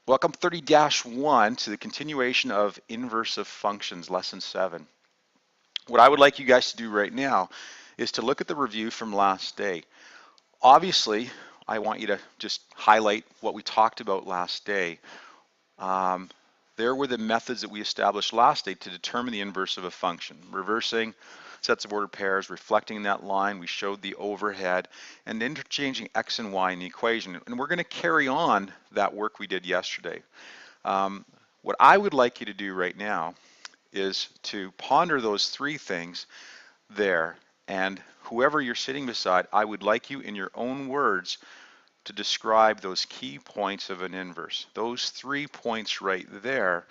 Welcome 30-1 to the continuation of inverse of functions, lesson 7. What I would like you guys to do right now is to look at the review from last day. Obviously, I want you to just highlight what we talked about last day. There were the methods that we established last day to determine the inverse of a function. Reversing sets of ordered pairs, reflecting that line, we showed the overhead, and interchanging x and y in the equation. And we're going to carry on that work we did yesterday. What I would like you to do right now is to ponder those three things there, and whoever you're sitting beside, I would like you in your own words to describe those key points of an inverse. Those 3 points right there,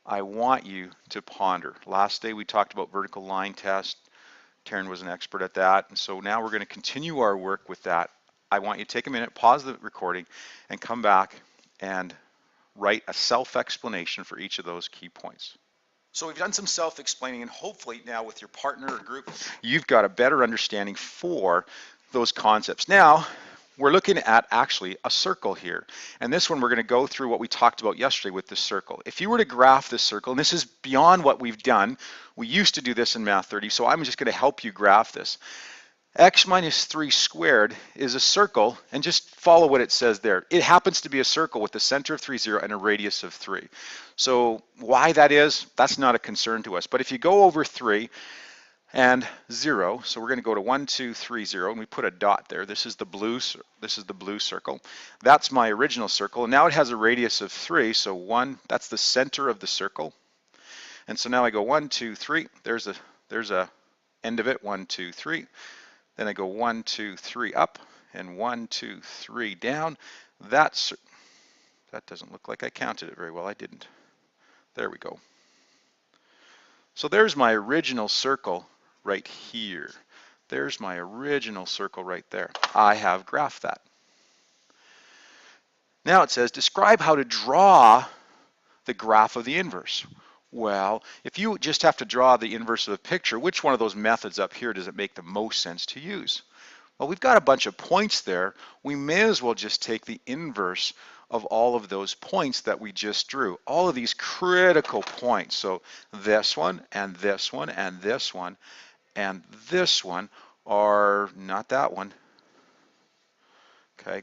I want you to ponder. Last day we talked about vertical line test. Taryn was an expert at that, and so now we're going to continue our work with that. I want you to take a minute, pause the recording, and come back and write a self-explanation for each of those key points. So we've done some self-explaining, and hopefully now with your partner or group, you've got a better understanding for those concepts. Now, we're looking at actually a circle here. And this one, we're going to go through what we talked about yesterday with this circle. If you were to graph this circle, and this is beyond what we've done, we used to do this in Math 30, so I'm just going to help you graph this. X minus 3 squared is a circle, and just follow what it says there. It happens to be a circle with the center of 3, 0, and a radius of 3. So why that is, that's not a concern to us. But if you go over 3 and 0, so we're going to go to 1, 2, 3, 0, and we put a dot there. This is the blue circle. That's my original circle, and now it has a radius of 3, so 1, that's the center of the circle. And so now I go 1, 2, 3, there's a end of it, 1, 2, 3. Then I go 1, 2, 3 up, and 1, 2, 3 down. That doesn't look like I counted it very well. I didn't. There we go. So there's my original circle right here. There's my original circle right there. I have graphed that. Now it says, describe how to draw the graph of the inverse. Well, if you just have to draw the inverse of a picture, which one of those methods up here does it make the most sense to use? Well, we've got a bunch of points there. We may as well just take the inverse of all of those points that we just drew. All of these critical points. So this one, and this one, and this one, and this one are not that one. Okay.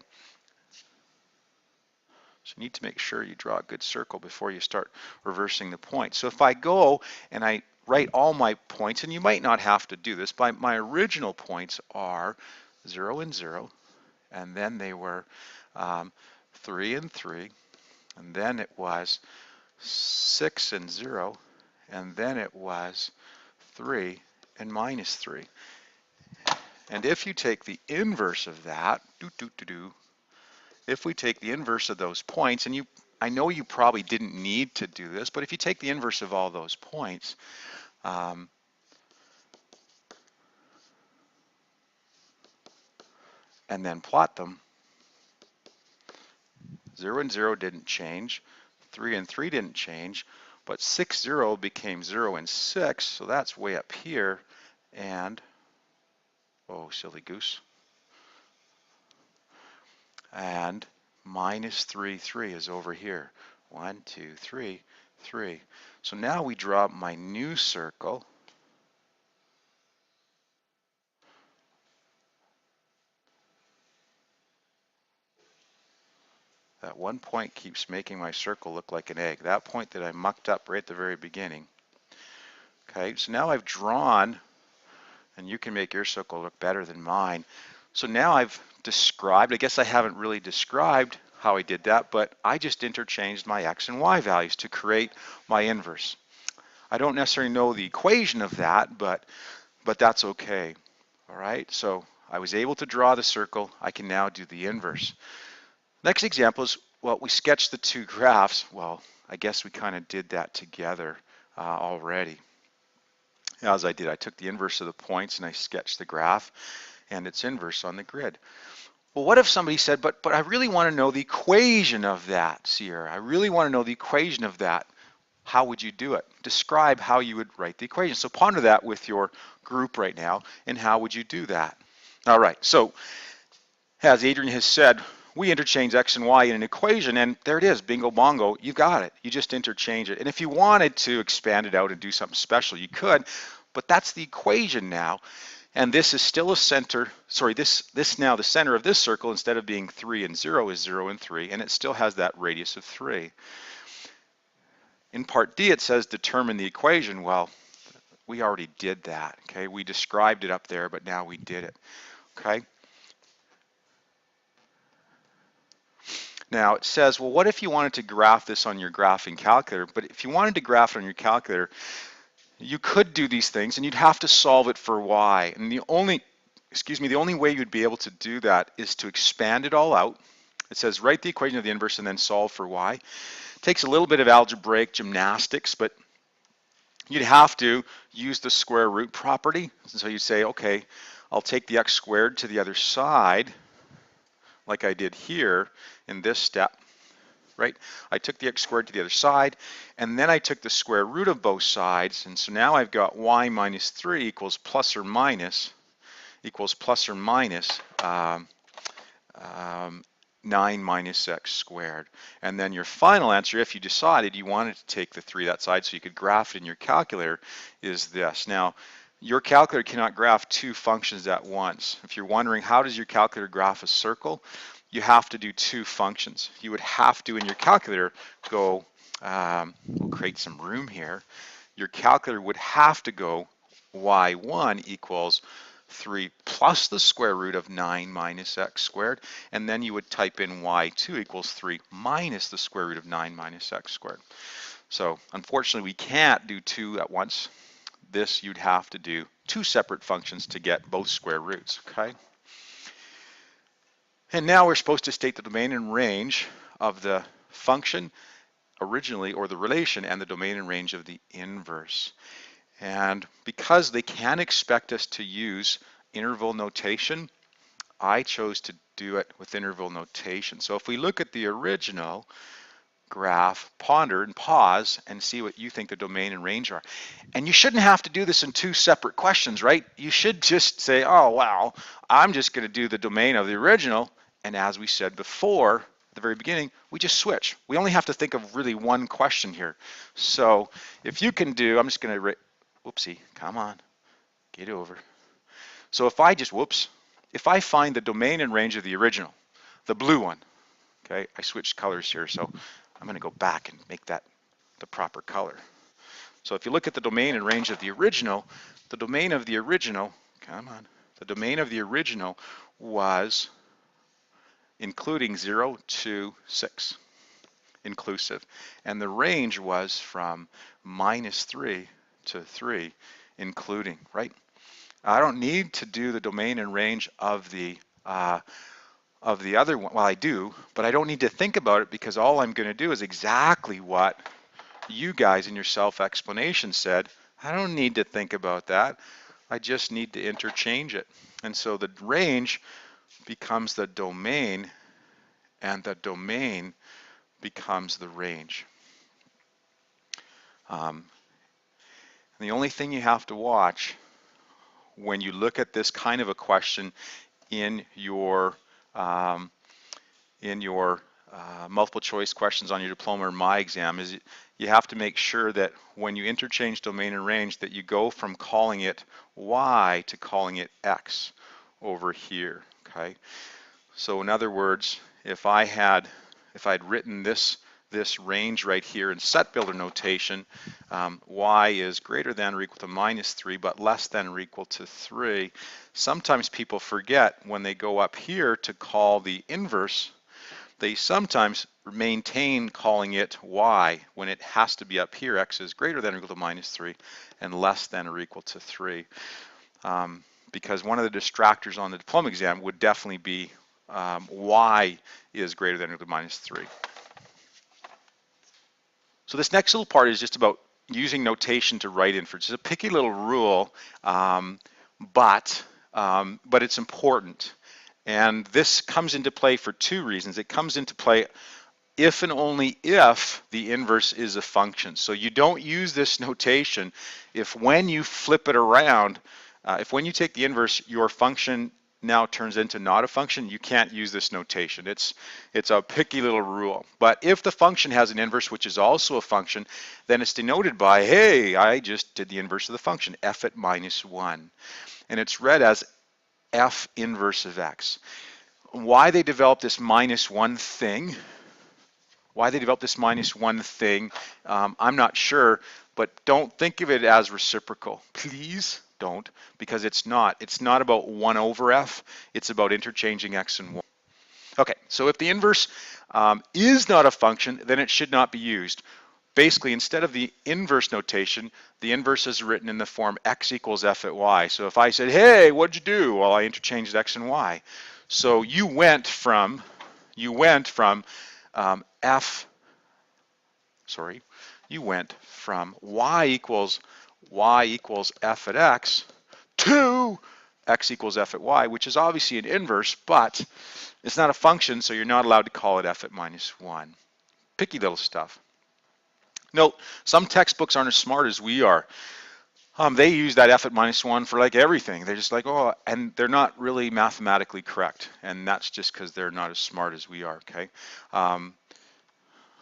So you need to make sure you draw a good circle before you start reversing the points. So if I go and I write all my points, and you might not have to do this, but my original points are 0 and 0, and then they were 3 and 3, and then it was 6 and 0, and then it was 3 and minus 3. And if you take the inverse of that, if we take the inverse of those points, and I know you probably didn't need to do this, but if you take the inverse of all those points, and then plot them, 0 and 0 didn't change, 3 and 3 didn't change, but 6, 0 became 0 and 6, so that's way up here, and, oh, silly goose. And minus 3, 3 is over here. 1, 2, 3, 3. So now we draw my new circle. That one point keeps making my circle look like an egg. That point that I mucked up right at the very beginning. Okay, so now I've drawn, and you can make your circle look better than mine. So now I've described, I guess I haven't really described how I did that, but I just interchanged my x and y values to create my inverse. I don't necessarily know the equation of that, but that's okay. All right, so I was able to draw the circle. I can now do the inverse. Next example is, well, we sketched the two graphs. Well, I guess we kind of did that together already. As I did, I took the inverse of the points and I sketched the graph and its inverse on the grid. Well, what if somebody said, but I really want to know the equation of that, Sierra? I really want to know the equation of that. How would you do it? Describe how you would write the equation. So ponder that with your group right now, and how would you do that? All right, so as Adrian has said, we interchange x and y in an equation, and there it is, bingo bongo, you got it. You just interchange it. And if you wanted to expand it out and do something special, you could, but that's the equation now. And this is still a center, sorry, this now the center of this circle, instead of being 3 and 0, is 0 and 3, and it still has that radius of 3. In part D, it says determine the equation. Well, we already did that, okay? We described it up there, but now we did it, okay? Now it says, well, what if you wanted to graph this on your graphing calculator? But if you wanted to graph it on your calculator, you could do these things, and you'd have to solve it for y. And the only way you'd be able to do that is to expand it all out. It says write the equation of the inverse and then solve for y. It takes a little bit of algebraic gymnastics, but you'd have to use the square root property. And so you say, okay, I'll take the x squared to the other side, like I did here in this step, right? I took the x squared to the other side, and then I took the square root of both sides, and so now I've got y minus 3 equals plus or minus 9 minus x squared. And then your final answer, if you decided you wanted to take the 3 that side so you could graph it in your calculator, is this. Now, your calculator cannot graph two functions at once. If you're wondering how does your calculator graph a circle, you have to do two functions. You would have to, in your calculator, go, we'll create some room here. Your calculator would have to go y1 equals 3 plus the square root of 9 minus x squared, and then you would type in y2 equals 3 minus the square root of 9 minus x squared. So unfortunately we can't do two at once. This you'd have to do two separate functions to get both square roots, okay? And now we're supposed to state the domain and range of the function originally, or the relation, and the domain and range of the inverse. And because they can expect us to use interval notation, I chose to do it with interval notation. So if we look at the original graph, ponder and pause and see what you think the domain and range are. And you shouldn't have to do this in two separate questions, right? You should just say, oh, wow, I'm just going to do the domain of the original. And as we said before, at the very beginning, we just switch. We only have to think of really one question here. So if you can do, I'm just going to, whoopsie, come on, get over. So if I just, if I find the domain and range of the original, the blue one, okay, I switched colors here, so I'm going to go back and make that the proper color. So if you look at the domain and range of the original, the domain of the original, come on, the domain of the original was including 0 to 6, inclusive. And the range was from -3 to 3, including, right? I don't need to do the domain and range of the other one. Well, I do, but I don't need to think about it because all I'm going to do is exactly what you guys in your self-explanation said. I don't need to think about that. I just need to interchange it. And so the range becomes the domain, and the domain becomes the range. And the only thing you have to watch when you look at this kind of a question in your multiple choice questions on your diploma or my exam is you have to make sure that when you interchange domain and range that you go from calling it y to calling it x over here, okay? So in other words, if I'd written this range right here in set builder notation, y is greater than or equal to -3 but less than or equal to 3. Sometimes people forget when they go up here to call the inverse, they sometimes maintain calling it y when it has to be up here. X is greater than or equal to -3 and less than or equal to 3. Because one of the distractors on the diploma exam would definitely be y is greater than or equal to -3. So this next little part is just about using notation to write inference. It's a picky little rule, but it's important. And this comes into play for two reasons. It comes into play if and only if the inverse is a function. So you don't use this notation if when you flip it around, if when you take the inverse, your function now turns into not a function, you can't use this notation. It's a picky little rule. But if the function has an inverse, which is also a function, then it's denoted by, hey, I just did the inverse of the function, f at minus 1. And it's read as f inverse of x. Why they developed this minus 1 thing, I'm not sure, but don't think of it as reciprocal. Please don't, because it's not. It's not about 1 over f, it's about interchanging x and y. Okay, so if the inverse is not a function, then it should not be used. Basically, instead of the inverse notation, the inverse is written in the form x equals f at y. So if I said, hey, what'd you do? Well, I interchanged x and y. So you went from y equals f at x to x equals f at y, which is obviously an inverse, but it's not a function, so you're not allowed to call it f at minus 1. Picky little stuff. Note, some textbooks aren't as smart as we are. They use that f at minus 1 for like everything. They're just like, oh, and they're not really mathematically correct. And that's just because they're not as smart as we are, okay?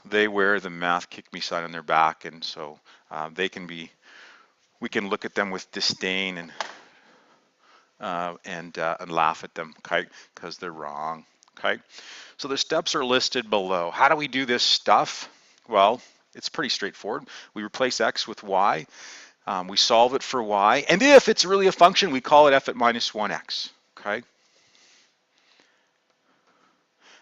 They wear the math kick me sign on their back, and so we can look at them with disdain and laugh at them, okay? Because they're wrong, okay? So the steps are listed below. How do we do this stuff? Well, it's pretty straightforward. We replace x with y. We solve it for y, and if it's really a function, we call it f at minus 1x, okay?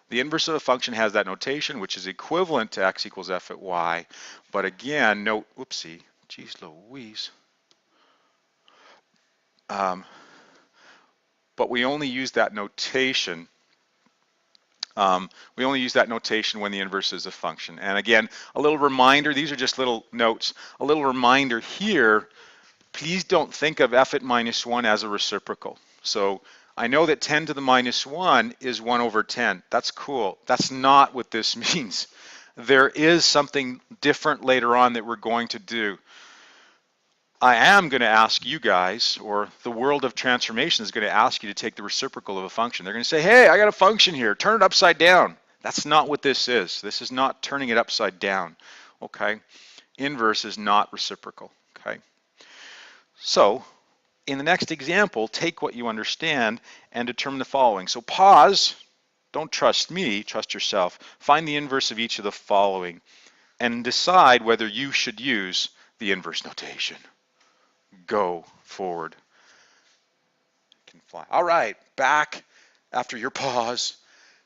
The inverse of a function has that notation, which is equivalent to x equals f at y, but again, note, whoopsie, geez Louise. But we only use that notation when the inverse is a function. And again, a little reminder, these are just little notes, a little reminder here, please don't think of f at minus 1 as a reciprocal. So I know that 10 to the minus 1 is 1 over 10. That's cool. That's not what this means. There is something different later on that we're going to do. I am going to ask you guys, or the world of transformation is going to ask you to take the reciprocal of a function. They're going to say, hey, I got a function here, turn it upside down. That's not what this is. This is not turning it upside down, okay? Inverse is not reciprocal, okay? So in the next example, take what you understand and determine the following. So pause, don't trust me, trust yourself. Find the inverse of each of the following and decide whether you should use the inverse notation. Go forward. Can fly. All right, back after your pause.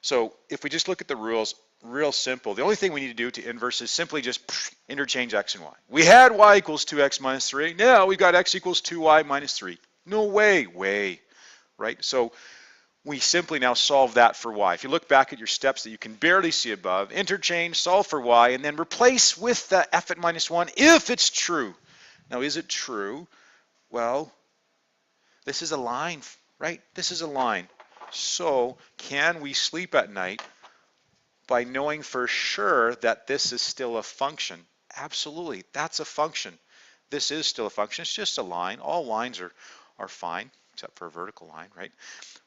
So if we just look at the rules, real simple. The only thing we need to do to inverse is simply just interchange x and y. We had y equals 2x minus 3. Now we've got x equals 2y minus 3. No way, right? So we simply now solve that for y. If you look back at your steps that you can barely see above, interchange, solve for y, and then replace with the f at minus 1 if it's true. Now, is it true? Well, this is a line, right? This is a line. So can we sleep at night by knowing for sure that this is still a function? Absolutely, that's a function. This is still a function. It's just a line. All lines are fine, except for a vertical line, right?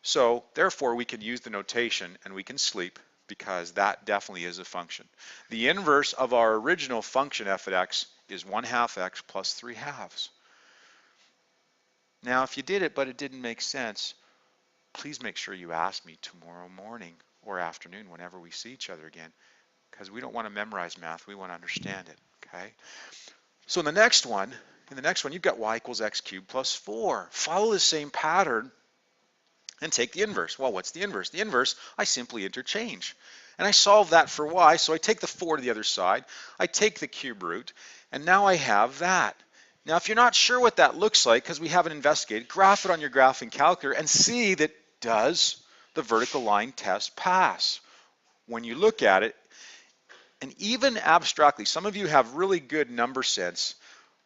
So therefore, we can use the notation and we can sleep because that definitely is a function. The inverse of our original function f at x is 1/2 x plus 3/2. Now, if you did it but it didn't make sense, please make sure you ask me tomorrow morning or afternoon whenever we see each other again, because we don't want to memorize math, we want to understand it, okay? So in the next one, you've got y equals x cubed plus 4. Follow the same pattern and take the inverse. Well, what's the inverse? The inverse, I simply interchange. And I solve that for y, so I take the 4 to the other side, I take the cube root, and now I have that. Now, if you're not sure what that looks like, because we haven't investigated, graph it on your graphing calculator and see that does the vertical line test pass. When you look at it, and even abstractly, some of you have really good number sense.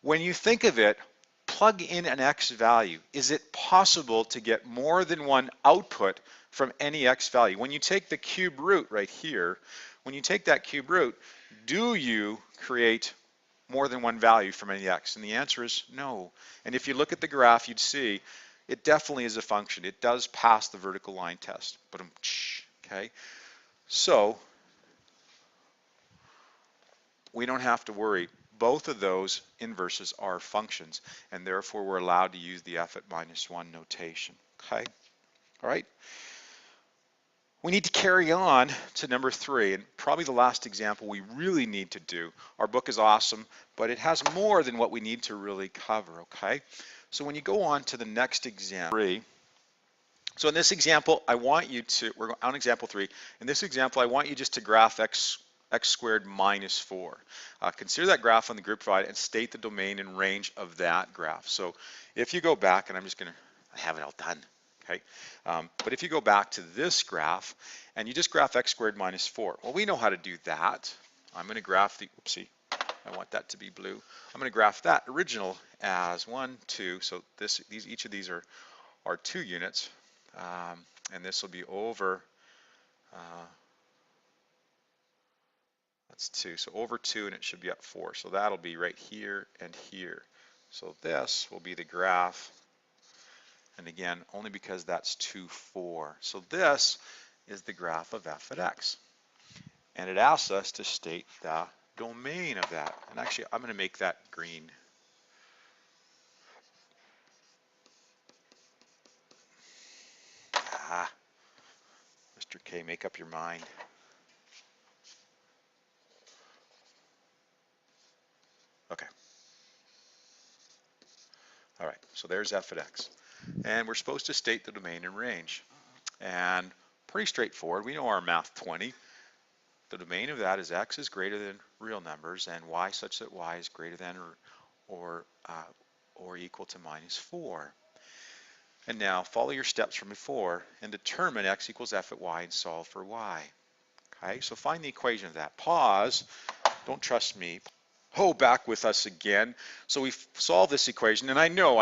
When you think of it, plug in an x value. Is it possible to get more than one output from any x value? When you take the cube root right here, when you take that cube root, do you create more than one value from any x? And the answer is no. And if you look at the graph, you'd see it definitely is a function. It does pass the vertical line test. Okay, so we don't have to worry. Both of those inverses are functions, and therefore we're allowed to use the f at -1 notation. Okay, all right. We need to carry on to number 3, and probably the last example we really need to do. Our book is awesome, but it has more than what we need to really cover, okay? So when you go on to the next example, 3, so in this example, I want you to, we're on example 3. In this example, I want you just to graph x squared minus 4. Consider that graph on the group provided and state the domain and range of that graph. So if you go back, and I'm just gonna, I have it all done. Okay, but if you go back to this graph and you just graph x squared minus 4, well, we know how to do that. I'm going to graph the, oopsie, I want that to be blue. I'm going to graph that original as 1, 2. So each of these are 2 units, and this will be over. That's 2. So over 2, and it should be at 4. So that'll be right here and here. So this will be the graph. And again, only because that's 2, 4. So this is the graph of f at x. And it asks us to state the domain of that. And actually, I'm going to make that green. Mr. K, make up your mind. Okay. All right, so there's f at x. And we're supposed to state the domain and range. And pretty straightforward. We know our math 20. The domain of that is x is greater than real numbers and y such that y is greater than or equal to -4. And now follow your steps from before and determine x equals f at y and solve for y. Okay, so find the equation of that. Pause, don't trust me. Oh, back with us again. So we've solved this equation, and I know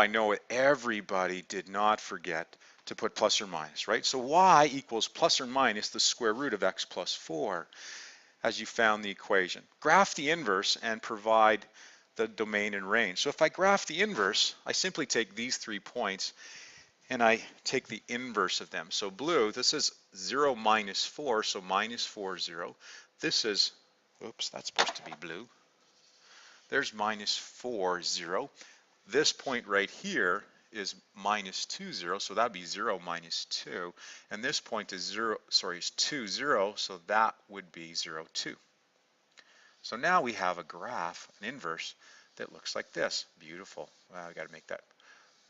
everybody did not forget to put plus or minus, right? So y equals plus or minus the square root of x plus 4 as you found the equation. Graph the inverse and provide the domain and range. So if I graph the inverse, I simply take these 3 points and I take the inverse of them. So blue, this is 0 minus 4, so minus 4, 0. This is, oops, that's supposed to be blue. There's minus 4, 0. This point right here is minus 2, 0, so that'd be 0 minus 2. And this point is 2, 0, so that would be 0, 2. So now we have a graph, an inverse, that looks like this. Beautiful. Wow, I got to make that.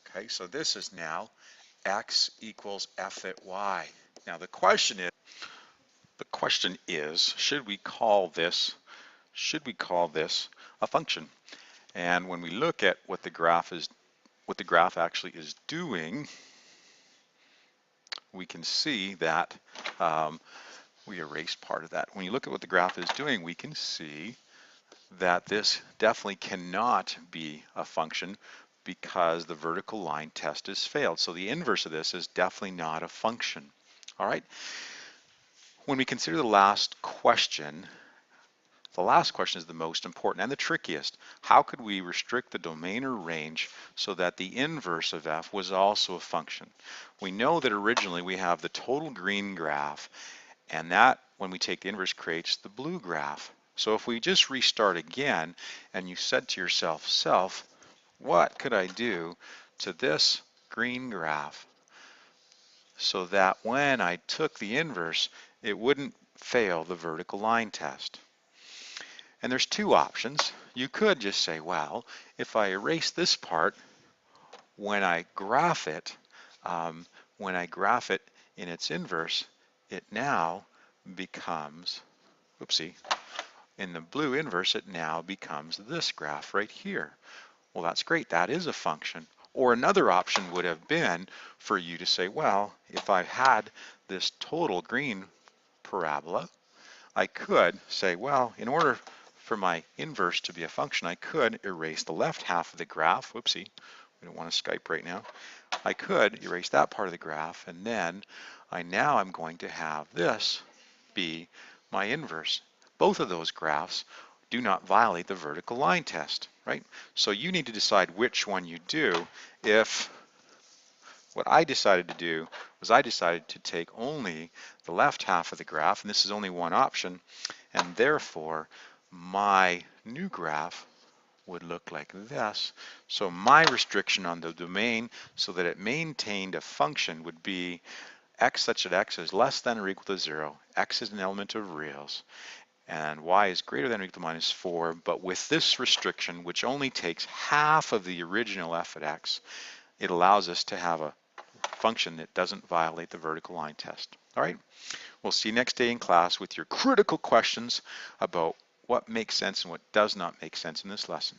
Okay, so this is now x equals f at y. Now the question is, should we call this a function? And when we look at what the graph actually is doing, we can see that we erased part of that. When you look at what the graph is doing, we can see that this definitely cannot be a function because the vertical line test has failed. So the inverse of this is definitely not a function. All right. When we consider the last question is the most important and the trickiest. How could we restrict the domain or range so that the inverse of f was also a function? We know that originally we have the total green graph, and that, when we take the inverse, creates the blue graph. So if we just restart again and you said to yourself, what could I do to this green graph so that when I took the inverse, it wouldn't fail the vertical line test? And there's 2 options. You could just say, well, if I erase this part, when I graph it in its inverse, it now becomes, oopsie, in the blue inverse, it now becomes this graph right here. Well, that's great. That is a function. Or another option would have been for you to say, well, if I had this total green parabola, I could say, well, in order for my inverse to be a function, I could erase the left half of the graph. Whoopsie, we don't want to Skype right now. I could erase that part of the graph, and then I'm going to have this be my inverse. Both of those graphs do not violate the vertical line test, right? So you need to decide which one you do. If what I decided to do was I decided to take only the left half of the graph, and this is only one option, and therefore my new graph would look like this. So my restriction on the domain so that it maintained a function would be x such that x is less than or equal to 0, x is an element of reals, and y is greater than or equal to -4, but with this restriction, which only takes half of the original f at x, it allows us to have a function that doesn't violate the vertical line test. All right, we'll see you next day in class with your critical questions about what makes sense and what does not make sense in this lesson.